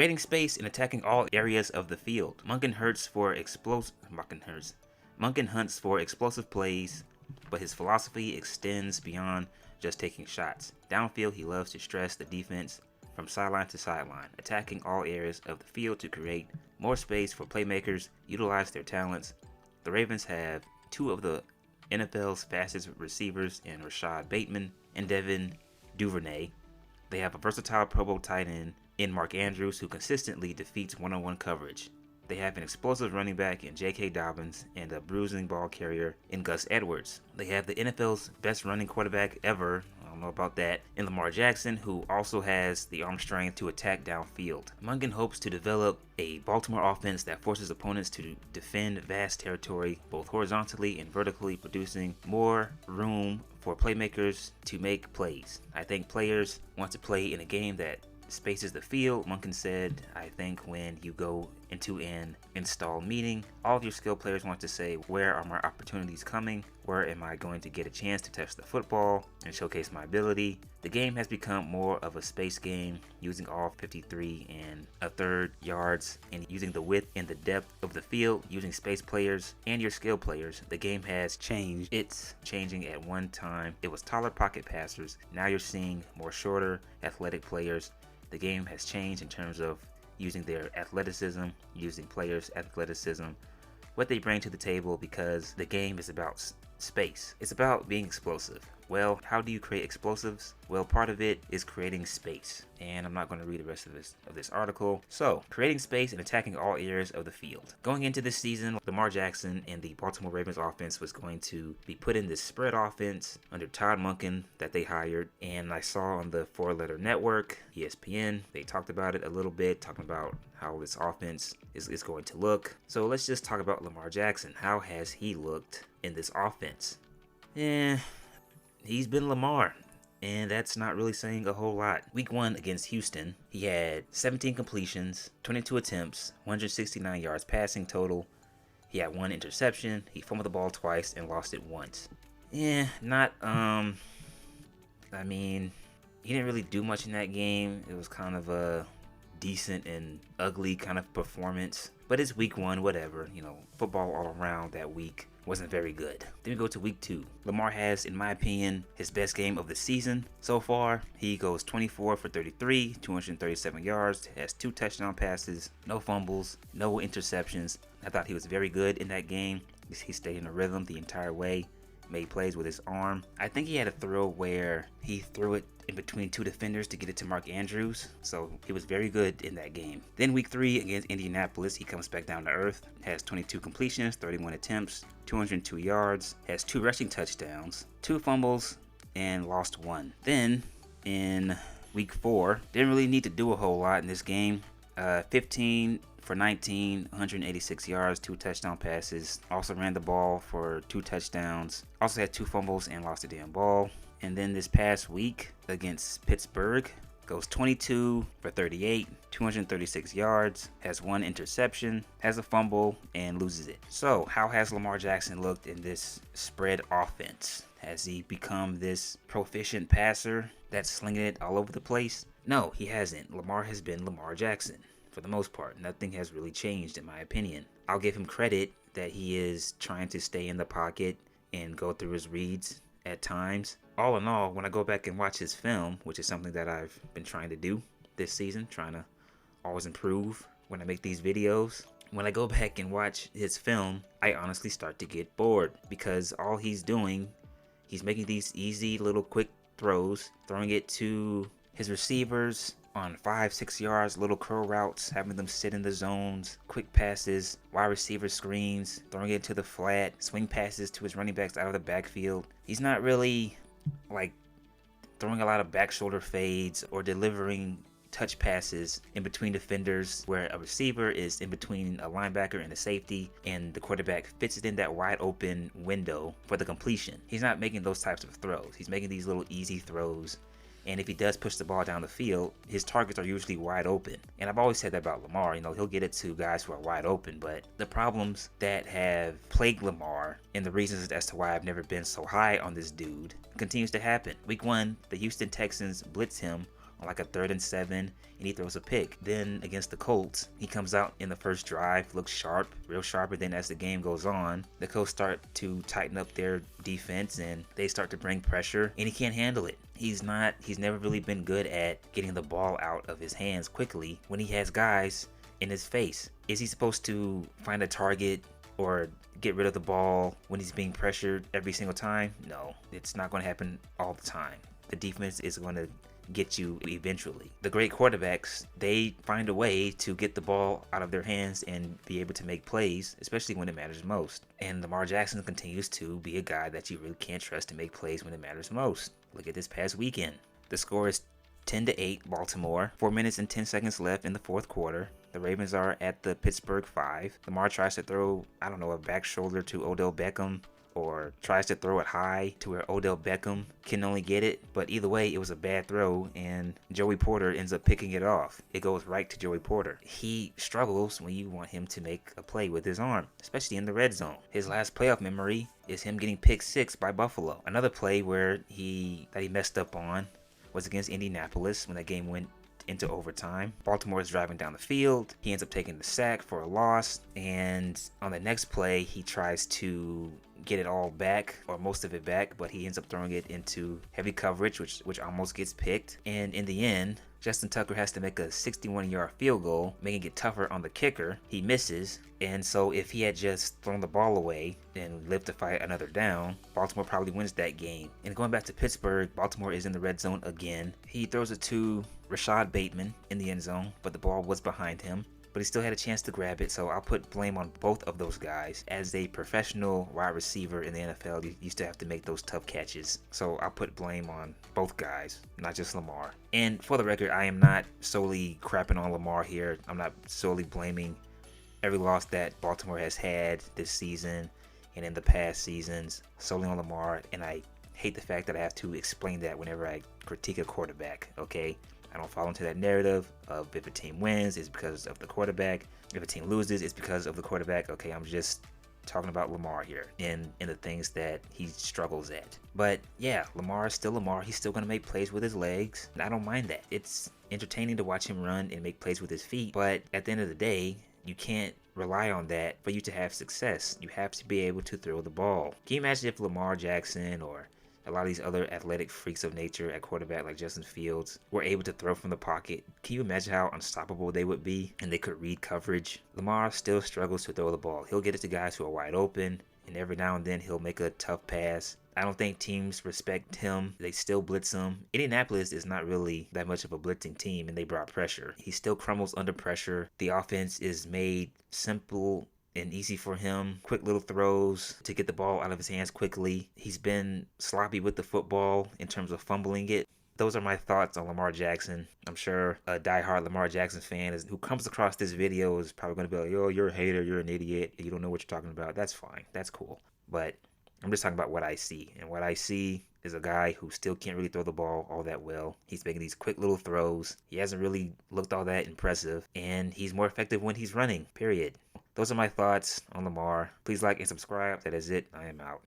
Creating space and attacking all areas of the field. Monken hunts for explosive plays, but his philosophy extends beyond just taking shots. Downfield, he loves to stress the defense from sideline to sideline, attacking all areas of the field to create more space for playmakers, utilize their talents. The Ravens have two of the NFL's fastest receivers in Rashad Bateman and Devin Duvernay. They have a versatile Pro Bowl tight end in Mark Andrews who consistently defeats one-on-one coverage. They have an explosive running back in J.K. Dobbins and a bruising ball carrier in Gus Edwards. They have the NFL's best running quarterback ever, I don't know about that, in Lamar Jackson, who also has the arm strength to attack downfield. Monken hopes to develop a Baltimore offense that forces opponents to defend vast territory, both horizontally and vertically, producing more room for playmakers to make plays. I think players want to play in a game that spaces the field. Monken said, I think when you go into an install meeting, all of your skill players want to say, where are my opportunities coming? Where am I going to get a chance to touch the football and showcase my ability? The game has become more of a space game, using all 53 and a third yards and using the width and the depth of the field, using space players and your skill players. The game has changed. It's changing. At one time, it was taller pocket passers. Now you're seeing more shorter athletic players. The game has changed in terms of using their athleticism, using players' athleticism, what they bring to the table, because the game is about space. It's about being explosive. Well, how do you create explosives? Well, part of it is creating space. And I'm not going to read the rest of this article. So, creating space and attacking all areas of the field. Going into this season, Lamar Jackson and the Baltimore Ravens offense was going to be put in this spread offense under Todd Monken that they hired. And I saw on the four-letter network, ESPN, they talked about it a little bit, talking about how this offense is going to look. So let's just talk about Lamar Jackson. How has he looked in this offense? He's been Lamar, and that's not really saying a whole lot. Week 1 against Houston, he had 17 completions, 22 attempts, 169 yards passing total. He had 1 interception. He fumbled the ball twice and lost it once. He didn't really do much in that game. It was kind of a decent and ugly kind of performance. But it's week 1, whatever. Football all around that week wasn't very good. Then we go to week 2. Lamar has, in my opinion, his best game of the season so far. He goes 24 for 33, 237 yards, has 2 touchdown passes, no fumbles, no interceptions. I thought he was very good in that game. He stayed in a rhythm the entire way, made plays with his arm. I think he had a throw where he threw it in between 2 defenders to get it to Mark Andrews, so he was very good in that game. Then week 3 against Indianapolis, he comes back down to earth, has 22 completions, 31 attempts, 202 yards, has 2 rushing touchdowns, 2 fumbles, and lost 1. Then in week 4, didn't really need to do a whole lot in this game. 15 for 19, 186 yards, 2 touchdown passes. Also ran the ball for 2 touchdowns. Also had 2 fumbles and lost the damn ball. And then this past week against Pittsburgh, goes 22 for 38, 236 yards, has 1 interception, has a fumble, and loses it. So, how has Lamar Jackson looked in this spread offense? Has he become this proficient passer that's slinging it all over the place? No, he hasn't. Lamar has been Lamar Jackson. For the most part, nothing has really changed in my opinion. I'll give him credit that he is trying to stay in the pocket and go through his reads at times. All in all, when I go back and watch his film, which is something that I've been trying to do this season, trying to always improve when I make these videos. When I go back and watch his film, I honestly start to get bored because all he's doing, he's making these easy little quick throws, throwing it to his receivers on 5-6 yards, little curl routes, having them sit in the zones, quick passes, wide receiver screens, throwing it to the flat, swing passes to his running backs out of the backfield. He's not really throwing a lot of back shoulder fades or delivering touch passes in between defenders where a receiver is in between a linebacker and a safety and the quarterback fits it in that wide open window for the completion. He's not making those types of throws. He's making these little easy throws. And if he does push the ball down the field, his targets are usually wide open. And I've always said that about Lamar. He'll get it to guys who are wide open. But the problems that have plagued Lamar and the reasons as to why I've never been so high on this dude continues to happen. Week 1, the Houston Texans blitz him on like a 3rd and 7, and he throws a pick. Then against the Colts, he comes out in the first drive, looks sharp, real sharper. Then as the game goes on, the Colts start to tighten up their defense and they start to bring pressure, and he can't handle it. He's never really been good at getting the ball out of his hands quickly when he has guys in his face. Is he supposed to find a target or get rid of the ball when he's being pressured every single time? No, it's not going to happen all the time. The defense is going to get you eventually. The great quarterbacks, they find a way to get the ball out of their hands and be able to make plays, especially when it matters most. And Lamar Jackson continues to be a guy that you really can't trust to make plays when it matters most. Look at this past weekend. The score is 10-8 Baltimore. 4 minutes and 10 seconds left in the fourth quarter. The Ravens are at the Pittsburgh 5. Lamar tries to throw, a back shoulder to Odell Beckham, or tries to throw it high to where Odell Beckham can only get it. But either way, it was a bad throw, and Joey Porter ends up picking it off. It goes right to Joey Porter. He struggles when you want him to make a play with his arm, especially in the red zone. His last playoff memory is him getting picked 6 by Buffalo. Another play where he messed up on was against Indianapolis when that game went into overtime. Baltimore is driving down the field. He ends up taking the sack for a loss, and on the next play, he tries to get it all back, or most of it back, but he ends up throwing it into heavy coverage, which almost gets picked. And in the end, Justin Tucker has to make a 61-yard field goal, making it tougher on the kicker. He misses, and so if he had just thrown the ball away and lived to fight another down, Baltimore probably wins that game. And going back to Pittsburgh, Baltimore is in the red zone again. He throws it to Rashad Bateman in the end zone, but the ball was behind him. But he still had a chance to grab it, so I'll put blame on both of those guys. As a professional wide receiver in the NFL, you still have to make those tough catches. So I'll put blame on both guys, not just Lamar. And for the record, I am not solely crapping on Lamar here. I'm not solely blaming every loss that Baltimore has had this season and in the past seasons solely on Lamar. And I hate the fact that I have to explain that whenever I critique a quarterback, okay? I don't fall into that narrative of if a team wins, it's because of the quarterback. If a team loses, it's because of the quarterback. Okay, I'm just talking about Lamar here and the things that he struggles at. But yeah, Lamar is still Lamar. He's still going to make plays with his legs. And I don't mind that. It's entertaining to watch him run and make plays with his feet. But at the end of the day, you can't rely on that for you to have success. You have to be able to throw the ball. Can you imagine if Lamar Jackson or a lot of these other athletic freaks of nature at quarterback like Justin Fields were able to throw from the pocket? Can you imagine how unstoppable they would be and they could read coverage? Lamar still struggles to throw the ball. He'll get it to guys who are wide open, and every now and then he'll make a tough pass. I don't think teams respect him. They still blitz him. Indianapolis is not really that much of a blitzing team, and they brought pressure. He still crumbles under pressure. The offense is made simple and easy for him. Quick little throws to get the ball out of his hands quickly. He's been sloppy with the football in terms of fumbling it. Those are my thoughts on Lamar Jackson. I'm sure a diehard Lamar Jackson fan who comes across this video is probably going to be like, "Yo, you're a hater, you're an idiot, you don't know what you're talking about." That's fine. That's cool. But I'm just talking about what I see. And what I see is a guy who still can't really throw the ball all that well. He's making these quick little throws. He hasn't really looked all that impressive. And he's more effective when he's running, period. Those are my thoughts on Lamar. Please like and subscribe. That is it. I am out.